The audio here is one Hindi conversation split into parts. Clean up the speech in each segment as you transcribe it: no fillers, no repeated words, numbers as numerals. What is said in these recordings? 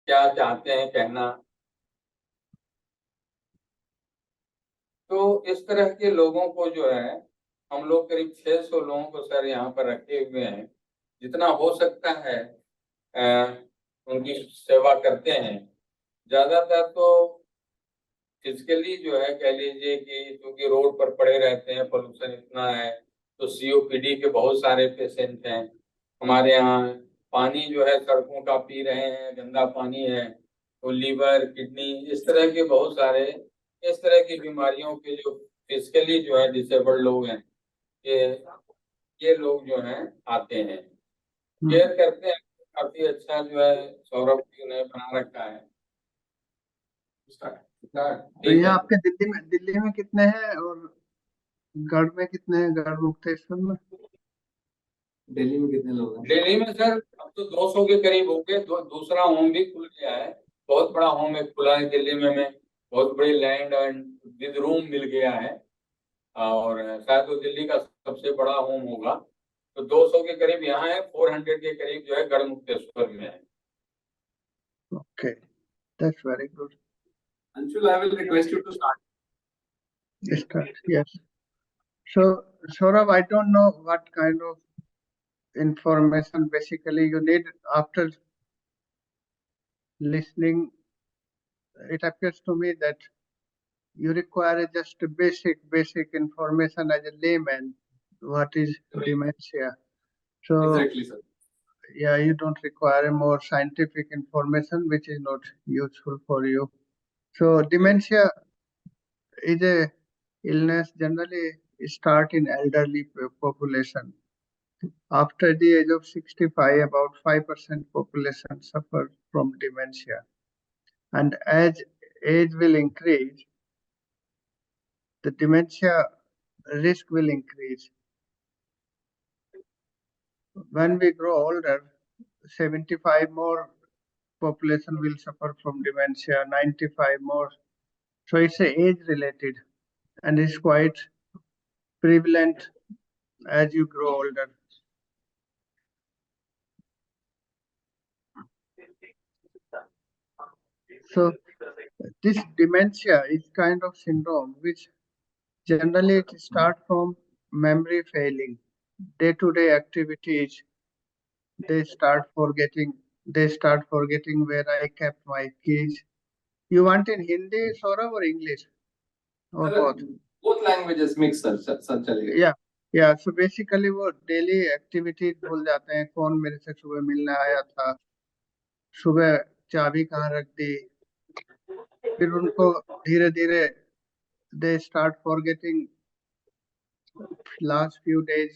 क्या चाहते हैं कहना। तो इस तरह के लोगों को जो है, हम लोग करीब 600 लोगों को सर यहाँ पर रखे हुए हैं। जितना हो सकता है उनकी सेवा करते हैं। ज्यादातर तो फिजिकली जो है कह लीजिए कि क्योंकि रोड पर पड़े रहते हैं, पोल्यूशन इतना है, तो सीओपीडी के बहुत सारे पेशेंट हैं हमारे यहाँ। पानी जो है सड़कों का पी रहे हैं, गंदा पानी है, तो लीवर किडनी इस तरह के बहुत सारे इस तरह की बीमारियों के जो फिजिकली जो है डिसेबल्ड लोग हैं, ये ये लोग जो हैं आते हैं, केयर करते हैं। काफी अच्छा जो है सौरभ जी ने बना रखा है। तो ठीक ये है। आपके दिल्ली में कितने हैं, और गढ़ में कितने हैं, गढ़ मुक्तेश्वर में? दिल्ली में कितने लोग हैं? दिल्ली में सर अब तो 200 के करीब हो गए। दूसरा होम भी खुल गया है। बहुत बड़ा होम एक खुला है दिल्ली में। बहुत बड़ी लैंड एंड विद रूम मिल गया है, और शायद वो दिल्ली का सबसे बड़ा होम होगा। तो 200 के करीब यहाँ है, 400 के करीब जो है गढ़ मुक्तेश्वर में है। Okay, that's very good. Anshul, I will request you to start. Start, yes. So, Saurabh, I don't know what kind of information basically you need after listening. It appears to me that you require just basic information as a layman. What is dementia? So, Exactly, sir. yeah, you don't require more scientific information, which is not useful for you. So, dementia is a illness generally start in elderly population. After the age of 65, about 5% population suffer from dementia. And as age will increase, the dementia risk will increase. When we grow older, 75 more population will suffer from dementia, 95 more. So it's a age related and it's quite prevalent as you grow older. So this dementia is kind of syndrome which generally it start from memory failing. Day-to-day activities, they start forgetting. They start forgetting where I kept my keys. You want in Hindi, Saurabh, or English, or both? Both languages mix, sir. चलेगा. Yeah. So basically वो daily activities भूल जाते हैं. कौन मेरे से सुबह मिलने आया था, सुबह चाबी कहाँ रख दी. फिर उनको धीरे धीरे they start forgetting last few days,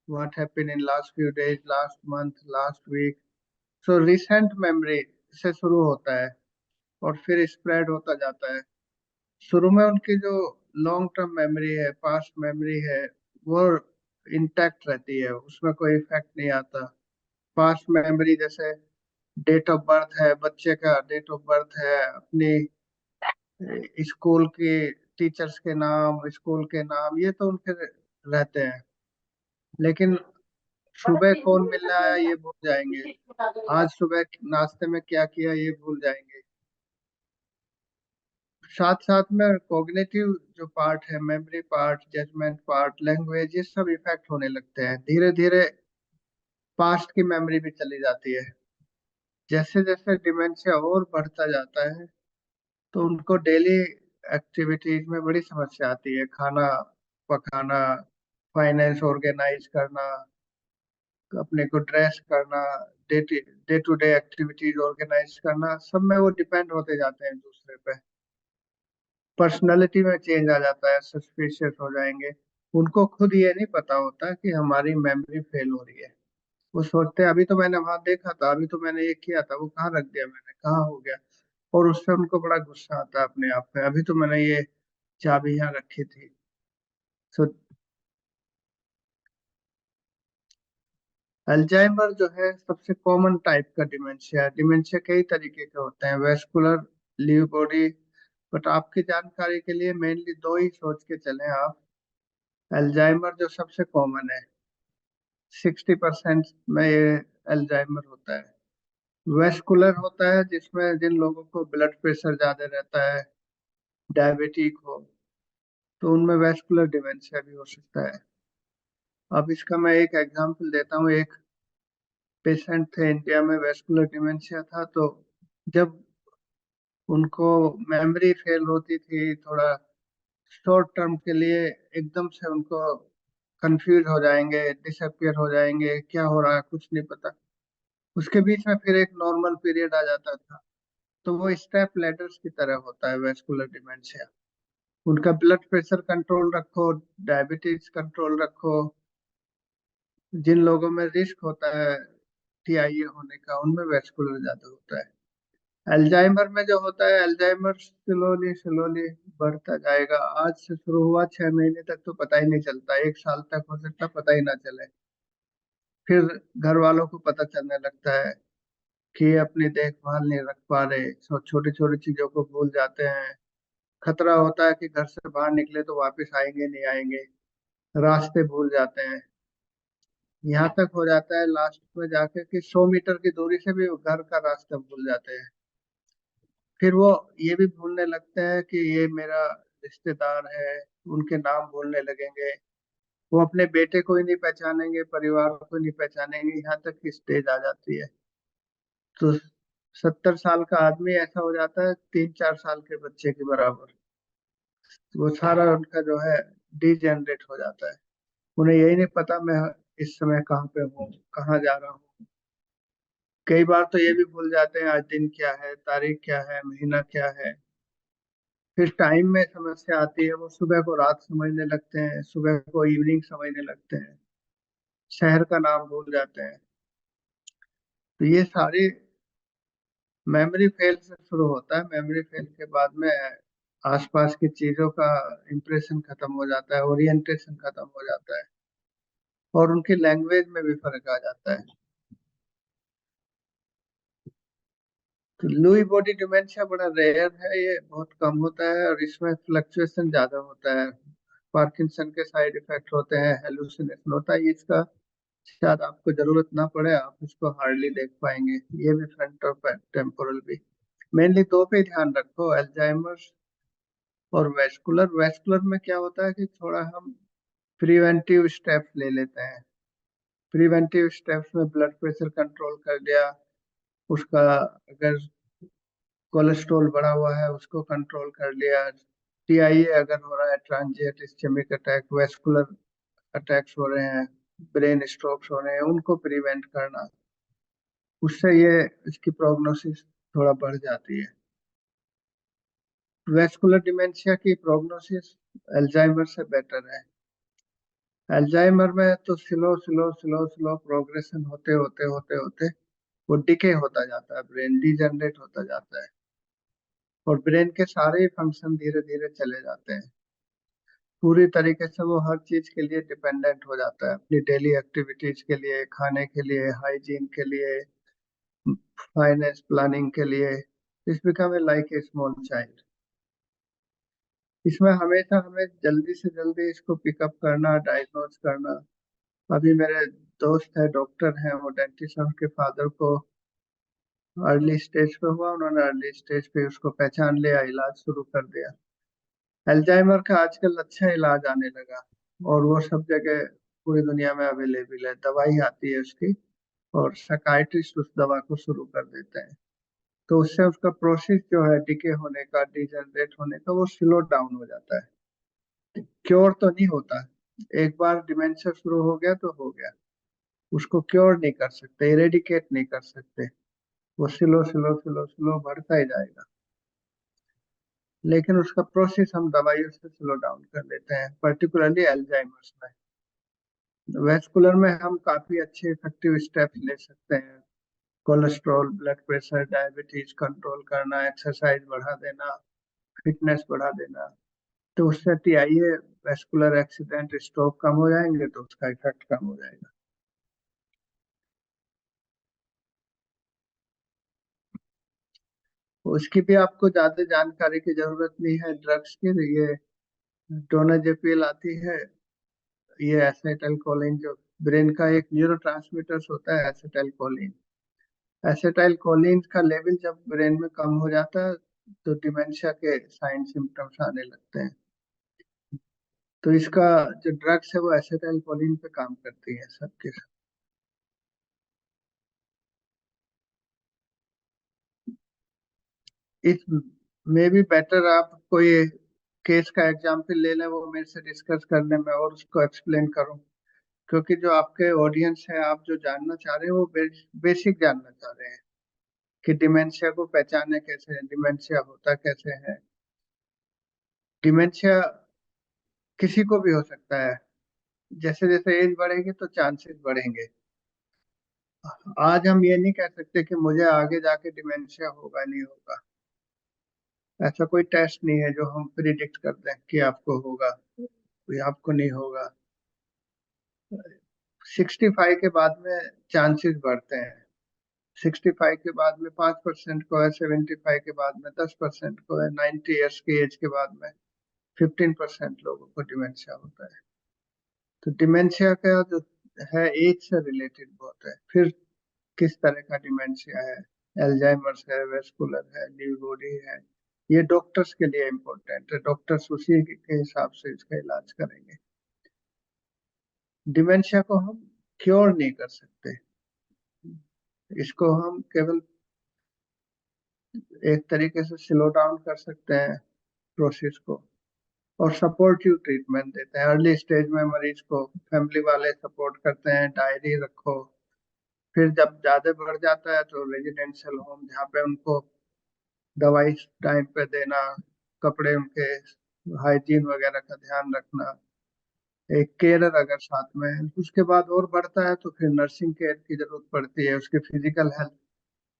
what happened in last few days, last month, last week. So recent memory से शुरू होता है और फिर स्प्रेड होता जाता है. शुरू में उनकी जो लॉन्ग टर्म मेमोरी है, पास्ट मेमोरी है, वो इंटैक्ट रहती है, उसमें कोई इफेक्ट नहीं आता. पास्ट मेमोरी जैसे डेट ऑफ बर्थ है, बच्चे का डेट ऑफ बर्थ है, अपनी स्कूल के टीचर्स के नाम, स्कूल के नाम, ये तो उनके रहते हैं. लेकिन सुबह कौन मिलने आया ये भूल जाएंगे, आज सुबह नाश्ते में क्या किया ये भूल जाएंगे. साथ साथ में कॉग्निटिव जो पार्ट है, memory part, judgement part, language, ये सब इफेक्ट होने लगते हैं. धीरे धीरे पास्ट की मेमोरी भी चली जाती है. जैसे जैसे डिमेंशिया और बढ़ता जाता है तो उनको डेली एक्टिविटीज में बड़ी समस्या आती है. खाना पकाना, फाइनेंस ऑर्गेनाइज करना, अपने को ड्रेस करना, day to day activities organise करना, सब में वो डिपेंड होते जाते हैं दूसरे पे. पर्सनालिटी में चेंज आ जाता है, सस्पिशियस हो जाएंगे. उनको खुद ये नहीं पता होता कि हमारी मेमोरी फेल हो रही है. वो सोचते हैं अभी तो मैंने वहां देखा था, अभी तो मैंने ये किया था, वो कहाँ रख दिया मैंने, कहाँ हो गया. और उससे उनको बड़ा गुस्सा आता है अपने आप पे, अभी तो मैंने ये चाबी यहाँ रखी थी. सो अल्जाइमर जो है सबसे कॉमन टाइप का डिमेंशिया है. डिमेंशिया कई तरीके के होते हैं, वेस्कुलर, लीव बॉडी. बट आपकी जानकारी के लिए मेनली दो ही सोच के चलें आप. अल्जाइमर जो सबसे कॉमन है, 60% में ये अल्जाइमर होता है. वेस्कुलर होता है जिसमें जिन लोगों को ब्लड प्रेशर ज्यादा रहता है, डायबिटिक हो, तो उनमें वेस्कुलर डिमेंशिया भी हो सकता है। अब इसका मैं एक एग्जांपल देता हूँ। एक पेशेंट थे इंडिया में, वेस्कुलर डिमेंशिया था। तो जब उनको मेमोरी फेल होती थी थोड़ा शॉर्ट टर्म के लिए, एकदम से उनको कंफ्यूज हो जाएंगे, डिसअपियर हो जाएंगे, क्या हो रहा है कुछ नहीं पता। उसके बीच में फिर एक नॉर्मल पीरियड आ जाता था। तो वो स्टेप लैडर्स की तरह होता है वेस्कुलर डिमेंशिया। उनका ब्लड प्रेशर कंट्रोल रखो, डायबिटीज कंट्रोल रखो। जिन लोगों में रिस्क होता है टीआईए होने का, उनमें वेस्कुलर ज्यादा होता है। अल्जाइमर में जो होता है, अल्जाइमर स्लोली स्लोली बढ़ता जाएगा। आज से शुरू हुआ, 6 महीने तक तो पता ही नहीं चलता, 1 साल तक हो सकता पता ही ना चले। फिर घर वालों को पता चलने लगता है कि ये अपनी देखभाल नहीं रख पा रहे, छोटी छोटी चीजों को भूल जाते हैं। खतरा होता है कि घर से बाहर निकले तो वापस आएंगे नहीं आएंगे, रास्ते भूल जाते हैं। यहाँ तक हो जाता है लास्ट में जाके कि 100 मीटर की दूरी से भी वो घर का रास्ता भूल जाते हैं। फिर वो ये भी भूलने लगते हैं कि ये मेरा रिश्तेदार है, उनके नाम भूलने लगेंगे। वो अपने बेटे को ही नहीं पहचानेंगे, परिवार को नहीं पहचानेंगे, यहाँ तक की स्टेज आ जाती है। तो 70 साल का आदमी ऐसा हो जाता है 3-4 साल के बच्चे के बराबर। वो सारा उनका जो है डिजेनरेट हो जाता है। उन्हें यही नहीं पता मैं इस समय कहाँ पे हूँ, कहाँ जा रहा हूँ। कई बार तो ये भी भूल जाते हैं आज दिन क्या है, तारीख क्या है, महीना क्या है। फिर टाइम में समस्या आती है, वो सुबह को रात समझने लगते हैं, सुबह को इवनिंग समझने लगते हैं, शहर का नाम भूल जाते हैं। तो ये सारी मेमोरी फेल से शुरू होता है। मेमोरी फेल के बाद में आसपास की चीजों का इम्प्रेशन खत्म हो जाता है, ओरिएंटेशन खत्म हो जाता है, और उनकी लैंग्वेज में भी फर्क आ जाता है। तो लुई बॉडी डिमेंशिया बड़ा रेयर है, ये बहुत कम होता है और इसमें फ्लक्चुएशन ज्यादा होता है। पार्किंसन के साइड इफेक्ट होते हैं, हेलुसिनेशन होता है। इसका शायद आपको जरूरत ना पड़े, आप इसको हार्डली देख पाएंगे। ये भी फ्रंट और टेम्पोरल भी। मेनली दो पे ध्यान रखो, अल्जाइमर्स और वेस्कुलर। वेस्कुलर में क्या होता है कि थोड़ा हम प्रिवेंटिव स्टेप्स ले लेते हैं। प्रिवेंटिव स्टेप्स में ब्लड प्रेशर कंट्रोल कर लिया, उसका अगर कोलेस्ट्रॉल बढ़ा हुआ है उसको कंट्रोल कर लिया, टीआईए अगर हो रहा है, transient ischaemic attack, vascular attacks हो रहे हैं, ब्रेन स्ट्रोक्स हो रहे हैं, उनको प्रिवेंट करना, उससे ये इसकी प्रोग्नोसिस थोड़ा बढ़ जाती है। वेस्कुलर डिमेंशिया की प्रोग्नोसिस अल्जाइमर से बेटर है। अल्जाइमर में तो slow slow slow slow progression होते होते होते होते वो डिके होता जाता है, ब्रेन डिजनरेट होता जाता है, और ब्रेन के सारे फंक्शन धीरे धीरे चले जाते हैं। पूरी तरीके से वो हर चीज के लिए डिपेंडेंट हो जाता है, अपनी डेली एक्टिविटीज के लिए, खाने के लिए, हाइजीन के लिए, फाइनेंस प्लानिंग के लिए। इस become a like a small child. इसमें हमेशा हमें जल्दी से जल्दी इसको पिकअप करना, डायग्नोज करना। अभी मेरे दोस्त है, डॉक्टर हैं, वो डेंटिस्ट, उनके फादर को अर्ली स्टेज पे हुआ, उन्होंने अर्ली स्टेज पे उसको पहचान लिया, इलाज शुरू कर दिया। अल्जाइमर का आजकल अच्छा इलाज आने लगा, और वो सब जगह पूरी दुनिया में अवेलेबल है, दवाई आती है उसकी, और साइकाइट्रिस्ट उस दवा को शुरू कर देते हैं। तो उससे उसका प्रोसेस जो है डिके होने का, डिजनरेट होने का, वो स्लो डाउन हो जाता है। क्योर तो नहीं होता, एक बार डिमेंशिया शुरू हो गया तो हो गया, उसको क्योर नहीं कर सकते, इरेडिकेट नहीं कर सकते। वो स्लो स्लो स्लो स्लो बढ़ता ही जाएगा, लेकिन उसका प्रोसेस हम दवाइयों से स्लो डाउन कर देते हैं, पर्टिकुलरली अल्जाइमर्स में। वेस्कुलर में हम काफी अच्छे इफेक्टिव स्टेप्स ले सकते हैं। Cholesterol, blood pressure, diabetes control करना, एक्सरसाइज बढ़ा देना, फिटनेस बढ़ा देना। तो उससे टीआईए, वेस्कुलर एक्सीडेंट, स्ट्रोक कम हो जाएंगे, तो उसका इफेक्ट कम हो जाएगा। उसकी भी आपको ज्यादा जानकारी की जरूरत नहीं है। ड्रग्स की ये डोनाजेपिल आती है, ये एसिटाइलकोलिन, जो ब्रेन का एक न्यूरोट्रांसमीटर होता है एसिटाइलकोलिन, एसिटाइल कोलिन का लेवल जब ब्रेन में कम हो जाता है तो डिमेंशिया के साइन सिम्टम्स आने लगते हैं। तो इसका जो ड्रग्स है वो एसिटाइल कोलिन पे काम करती है सबके साथ। इट मे बी बेटर आप कोई केस का एग्जाम्पल ले लें, वो मेरे से डिस्कस करने में और उसको एक्सप्लेन करूं, क्योंकि जो आपके ऑडियंस है, आप जो जानना चाह रहे हैं वो बेसिक जानना चाह रहे हैं कि डिमेंशिया को पहचाने कैसे है, डिमेंशिया होता कैसे है। डिमेंशिया किसी को भी हो सकता है, जैसे जैसे एज बढ़ेगी तो चांसेस बढ़ेंगे। आज हम ये नहीं कह सकते कि मुझे आगे जाके डिमेंशिया होगा नहीं होगा। ऐसा कोई टेस्ट नहीं है जो हम प्रिडिक्ट कर दें कि आपको होगा या आपको नहीं होगा। 65 के बाद में चांसेस बढ़ते हैं। 65 के बाद में 5% को है, 75 के बाद में 10% को है, 90 ईयर्स की एज के बाद में 15% लोगों को डिमेंशिया होता है। तो डिमेंशिया का जो है एज से रिलेटेड बहुत है। फिर किस तरह का डिमेंशिया है, एल्जाइमर्स है, वेस्कुलर है, लीwy बॉडी है, ये डॉक्टर्स के लिए इम्पोर्टेंट है। डॉक्टर्स उसी के हिसाब से इसका इलाज करेंगे। डिमेंशिया को हम क्योर नहीं कर सकते, इसको हम केवल एक तरीके से स्लो डाउन कर सकते हैं प्रोसेस को, और सपोर्टिव ट्रीटमेंट देते हैं। अर्ली स्टेज में मरीज को फैमिली वाले सपोर्ट करते हैं, डायरी रखो। फिर जब ज्यादा बढ़ जाता है तो रेजिडेंशियल होम, जहाँ पे उनको दवाई टाइम पे देना, कपड़े उनके हाइजीन वगैरह का ध्यान रखना, एक केयरर अगर साथ में है। उसके बाद और बढ़ता है तो फिर नर्सिंग केयर की जरूरत पड़ती है, उसकी फिजिकल हेल्थ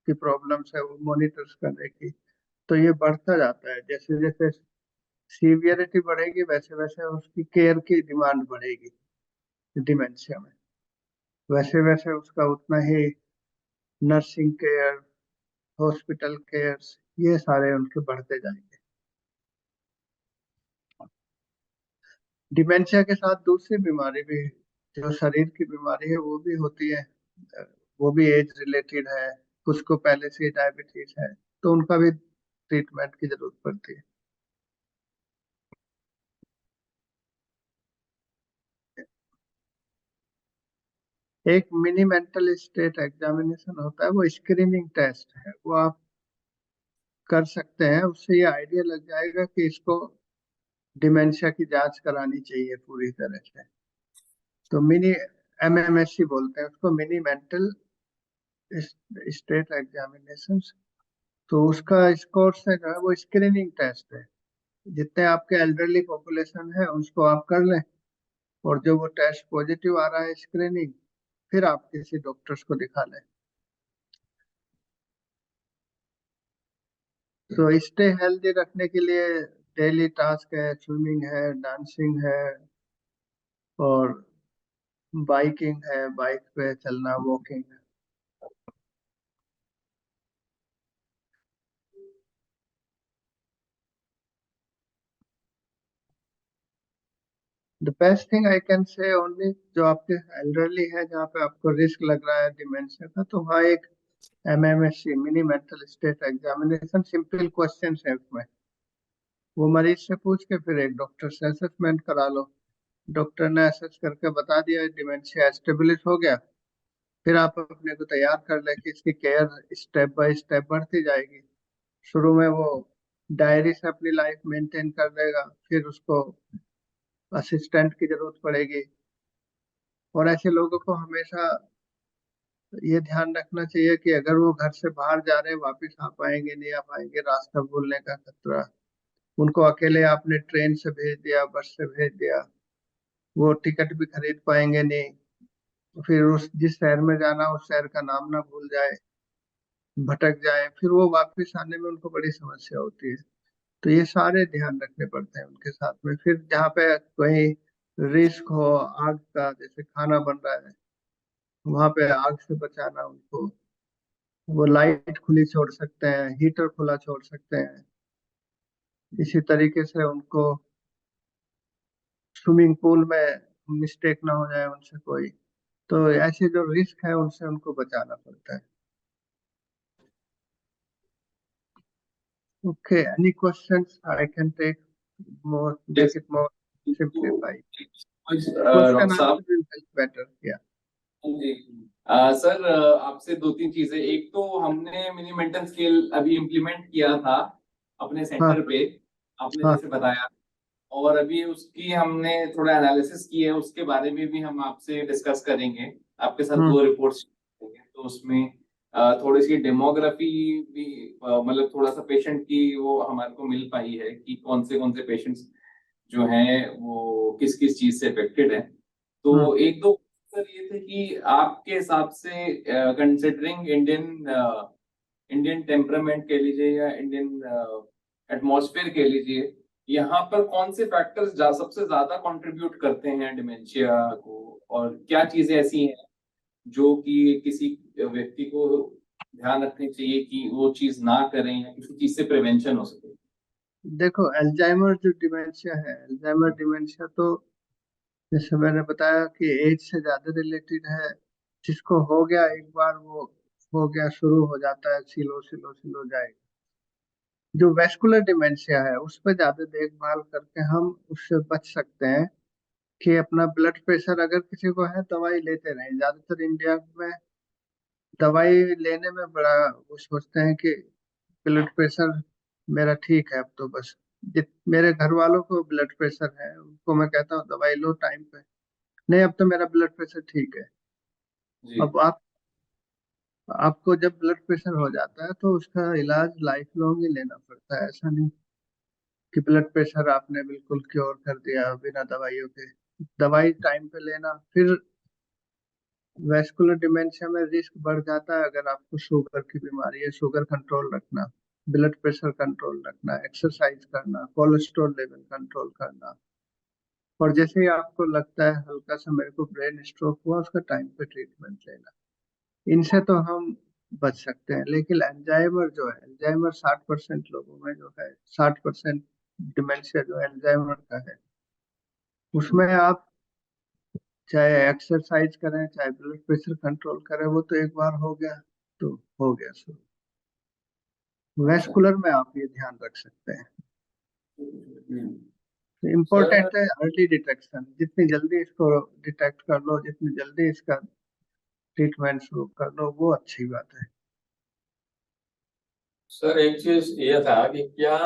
की प्रॉब्लम्स है वो मॉनिटर्स करने की। तो ये बढ़ता जाता है, जैसे जैसे सीवियरिटी बढ़ेगी वैसे वैसे उसकी केयर की डिमांड बढ़ेगी डिमेंशिया में, वैसे वैसे उसका उतना ही नर्सिंग केयर, हॉस्पिटल केयर, ये सारे उनके बढ़ते जाएंगे। डिमेंशिया के साथ दूसरी बीमारी भी, जो शरीर की बीमारी है वो भी होती है। वो भी एज रिलेटेड है, कुछ को पहले से डायबिटीज है, तो उनका भी ट्रीटमेंट की जरूरत पड़ती है। एक मिनी मेंटल स्टेट एग्जामिनेशन होता है, वो स्क्रीनिंग टेस्ट है, वो आप कर सकते हैं। उससे ये आइडिया लग जाएगा कि इसको डिमेंशिया की जांच करानी चाहिए पूरी तरह से। तो मिनी MMSC बोलते हैं उसको, मिनी मेंटल स्टेट एग्जामिनेशन। तो उसका स्कोर से जो है वो स्क्रीनिंग टेस्ट है। जितने आपके एल्डरली पॉपुलेशन है उसको आप कर लें, और जो वो टेस्ट पॉजिटिव आ रहा है स्क्रीनिंग, फिर आप किसी डॉक्टर्स को दिखा लें। तो स्टे हेल्दी रखने के लिए डेली टास्क है, स्विमिंग है, डांसिंग है, और बाइकिंग है, बाइक पे चलना, वॉकिंग है। The best thing I can say only, जो आपके एल्डरली है जहाँ पे आपको रिस्क लग रहा है डिमेंशिया का, तो वहाँ एक MMSC mini mental state examination, simple question है उसमें। वो मरीज से पूछ के फिर एक डॉक्टर से असेसमेंट करा लो। डॉक्टर ने असेस करके बता दिया डिमेंशिया स्टेबलिश हो गया, फिर आप अपने को तैयार कर ले कि इसकी केयर स्टेप बाय स्टेप बढ़ती जाएगी। शुरू में वो डायरी से अपनी लाइफ मेंटेन कर लेगा, फिर उसको असिस्टेंट की जरूरत पड़ेगी। और ऐसे लोगों को हमेशा ये ध्यान रखना चाहिए कि अगर वो घर से बाहर जा रहे हैं, वापस आ पाएंगे नहीं आ पाएंगे, रास्ता भूलने का खतरा। उनको अकेले आपने ट्रेन से भेज दिया, बस से भेज दिया, वो टिकट भी खरीद पाएंगे नहीं। तो फिर उस जिस शहर में जाना उस शहर का नाम ना भूल जाए, भटक जाए, फिर वो वापस आने में उनको बड़ी समस्या होती है। तो ये सारे ध्यान रखने पड़ते हैं उनके साथ में। फिर जहाँ पे कहीं रिस्क हो आग का, जैसे खाना बन रहा है, वहां पे आग से बचाना उनको, वो लाइट खुली छोड़ सकते हैं, हीटर खुला छोड़ सकते हैं। इसी तरीके से उनको स्विमिंग पूल में मिस्टेक ना हो जाए उनसे कोई। तो ऐसे जो रिस्क है उनसे उनको बचाना पड़ता है। Okay, any questions? I can take more, Yes. make it more simplified. Doctor Question साहब answer will help better. Yeah. जी सर आपसे दो तीन चीजें, एक तो हमने मिनी मेंटल स्केल अभी इम्प्लीमेंट किया था अपने हाँ सेंटर पे, आपने हाँ जैसे बताया, और अभी उसकी हमने थोड़ा एनालिसिस की है, उसके बारे में भी हम आपसे डिस्कस करेंगे, आपके साथ वो रिपोर्ट्स करेंगे। तो उसमें थोड़ी सी डेमोग्राफी भी मतलब थोड़ा सा पेशेंट की वो हमारे को मिल पाई है कि कौन से पेशेंट्स जो हैं वो किस किस चीज से अफेक्टेड हैं। तो एक दो सर ये थे कि आपके हिसाब से कंसिडरिंग इंडियन टेम्परामेंट कह लीजिए या इंडियन एटमॉस्फेयर कह लीजिए, यहाँ पर कौन से फैक्टर्स सबसे ज्यादा कंट्रीब्यूट करते हैं डिमेंशिया को, और क्या चीजें ऐसी हैं जो कि किसी व्यक्ति को ध्यान रखनी चाहिए कि वो चीज ना करें या किसी चीज से प्रिवेंशन हो सके। देखो, अल्जाइमर जो डिमेंशिया है, अल्जाइमर डिमेंशिया तो जैसे मैंने बताया कि एज से ज्यादा रिलेटेड है। जिसको हो गया एक बार, वो हो गया, शुरू हो जाता है, सिलो सिलो सिलो जाएगा। जो वेस्कुलर डिमेंशिया है उस पर ज्यादा देखभाल करके हम उससे बच सकते हैं कि अपना ब्लड प्रेशर, अगर किसी को है, दवाई लेते रहें। ज्यादातर इंडिया में दवाई लेने में बड़ा वो सोचते हैं कि ब्लड प्रेशर मेरा ठीक है अब तो बस। मेरे घर वालों को ब्लड प्रेशर है, उनको मैं कहता हूँ दवाई लो टाइम पे। नहीं, अब तो मेरा ब्लड प्रेशर ठीक है। जी अब आपको जब ब्लड प्रेशर हो जाता है तो उसका इलाज लाइफ लॉन्ग ही लेना पड़ता है। ऐसा नहीं कि ब्लड प्रेशर आपने बिल्कुल क्योर कर दिया बिना दवाइयों के। दवाई टाइम पे लेना। फिर वेस्कुलर डिमेंशिया में रिस्क बढ़ जाता है अगर आपको शुगर की बीमारी है। शुगर कंट्रोल रखना, ब्लड प्रेशर कंट्रोल रखना, एक्सरसाइज करना, कोलेस्ट्रॉल लेवल कंट्रोल करना। और जैसे ही आपको लगता है हल्का सा मेरे को ब्रेन स्ट्रोक हुआ, उसका टाइम पे ट्रीटमेंट लेना। इनसे तो हम बच सकते हैं। लेकिन अल्जाइमर जो है, अल्जाइमर 60% लोगों में जो है, 60% डिमेंशिया जो अल्जाइमर का है, उसमें आप चाहे एक्सरसाइज करें, चाहे ब्लड प्रेशर कंट्रोल करें, वो तो एक बार हो गया तो हो गया शुरू। अच्छा। वेस्कुलर में आप ये ध्यान रख सकते हैं। तो सर इम्पोर्टेंट है अर्ली डिटेक्शन। जितनी जल्दी इसको डिटेक्ट कर लो, जितनी जल्दी इसका ट्रीटमेंट शुरू कर लो, वो अच्छी बात है। सर एक चीज ये था कि क्या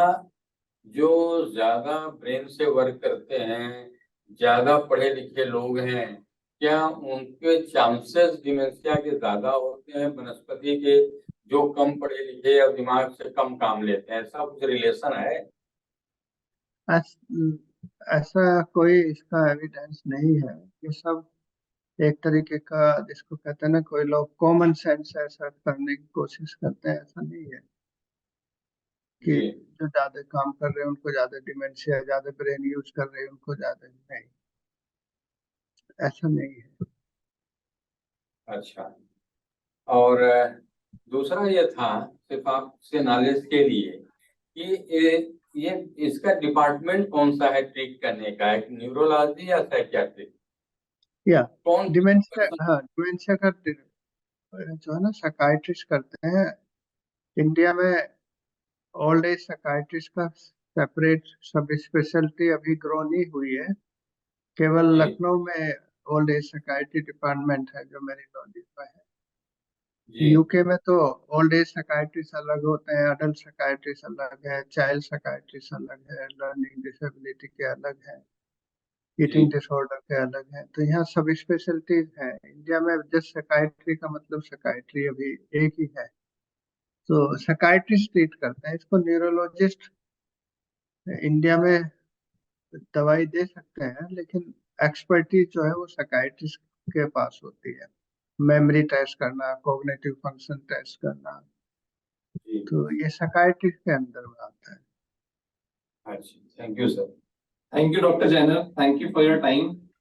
जो ज्यादा ब्रेन से वर्क करते हैं, ज्यादा पढ़े लिखे लोग हैं, क्या उनके चांसेस डिमेंशिया के ज्यादा होते हैं बनस्पति के जो कम पढ़े लिखे या दिमाग से कम काम लेते हैं? ऐसा कुछ रिलेशन है? ऐसा कोई इसका एविडेंस नहीं है। ये सब एक तरीके का, जिसको कहते हैं ना, कोई लोग कॉमन सेंस ऐसा करने की कोशिश करते हैं। ऐसा नहीं है कि जी। जो ज्यादा काम कर रहे हैं उनको ज्यादा डिमेंशिया, ज्यादा ब्रेन यूज कर रहे हैं उनको ज्यादा नहीं। ऐसा नहीं है। अच्छा। और दूसरा ये था, सिर्फ आपसे नॉलेज के लिए, कि ये इसका डिपार्टमेंट कौन सा है ट्रीट करने का? एक न्यूरोलॉजी या साइकियाट्री? या कौन डिमेंशिया, person- हाँ, डिमेंशिया का जो है ना, साइकाइट्रिस्ट करते हैं। इंडिया में ओल्ड एज साइकाइट्रिस्ट का सेपरेट सब स्पेशलिटी अभी ग्रो नहीं हुई है। केवल जी लखनऊ में ओल्ड एज साइकाइट्री डिपार्टमेंट है जो मेरी नॉलेज में है। जी यूके में तो ओल्ड एज साइकाइट्रिस्ट अलग होते हैं, अडल्ट साइकाइट्रिस्ट अलग है, चाइल्ड साइकाइट्रिस्ट अलग है, लर्निंग डिसेबिलिटी के अलग है, जी। ईटिंग डिसऑर्डर के अलग है। तो यहाँ सब स्पेशलिटीज हैं। इंडिया में जस्ट साइकाइट्री का मतलब साइकाइट्री अभी एक ही है। तो साइकाइट्रिस्ट ट्रीट करते हैं इसको। न्यूरोलॉजिस्ट इंडिया में दवाई दे सकते हैं, लेकिन एक्सपर्टीज जो है वो साइकाइट्रिस्ट के पास होती है। मेमोरी टेस्ट करना, कॉग्निटिव फंक्शन टेस्ट करना, जी। तो ये साइकाइट्रिस्ट के अंदर में आता है। अच्छा, thank you sir. Thank you doctor Jenner, thank you for your time.